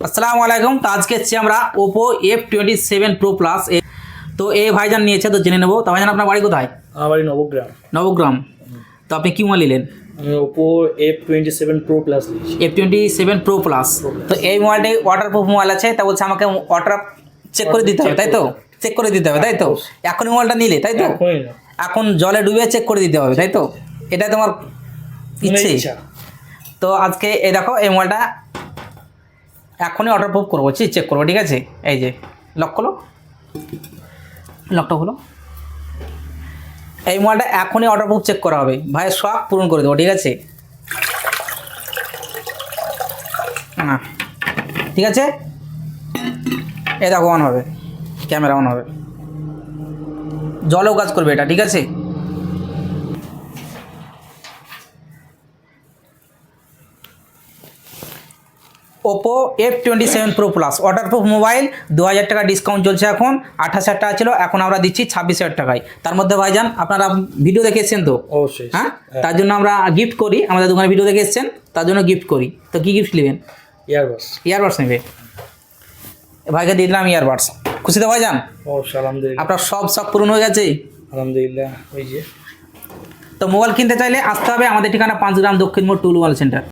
আসসালামু আলাইকুম। তো আজকে এসেছি আমরা ওপো F27 Pro Plus। তো এই ভাইজান নিয়েছে, তো জেনে নেবো। তো ভাইজান আপনার বাড়ি কোথায়? আমার বাড়ি নবগ্রাম। নবগ্রাম। তো আপনি কি মোবাইল নিলেন? আমি ওপো F27 Pro Plus নিয়েছি। F27 Pro Plus। তো এই মোবাইলটাই ওয়াটারপ্রুফ মোবাইল আছে, তা বলছে আমাকে ওয়াটার চেক করে দিতে হবে, তাই তো? চেক করে দিতে হবে, তাই তো? এখনই মোবাইলটা নিলে, তাই তো? এখন জলে ডুবিয়ে চেক করে দিতে হবে, তাই তো? এটাই তোমার ইচ্ছে। তো আজকে এই দেখো, এই মোবাইলটা এখনই ওয়াটারপ্রুফ করবো, চেক করবো, ঠিক আছে? এই যে লক করো, লকটা হলো। এই মোবাইলটা এখনই ওয়াটারপ্রুফ চেক করা হবে, ভাইয়ের শখ পূরণ করে দেবো, ঠিক আছে? ঠিক আছে, এই দেখো অন হবে, ক্যামেরা অন হবে, জলেও কাজ করবে এটা, ঠিক আছে? Oppo F27 Pro Plus waterproof mobile, 2000 টাকা ডিসকাউন্ট চলছে এখন। 28,000 টাকা ছিল, এখন আমরা দিচ্ছি 26,000 টাকায়। তার মধ্যে ভাইজান আপনারা ভিডিও দেখে এসছেন তো? অবশ্যই। হ্যাঁ, তার জন্য আমরা গিফট করি, আমাদের দোকানে ভিডিও দেখে এসছেন, তার জন্য গিফট করি। তো কী গিফট নেবেন? ইয়ারবাডস নেবে, ভাইকে দিয়ে দিলাম ইয়ারবাডস। খুশি তো ভাইজান? অবশ্যই, আলহামদুলিল্লাহ। আপনার সব শখ পূরণ হয়ে গেছে? আলহামদুলিল্লাহ। ওই যে তো মোবাইল কিনতে চাইলে আসতে হবে আমাদের ঠিকানা 5 গ্রাম দক্ষিণ মোড় টুল মোবাইল সেন্টার।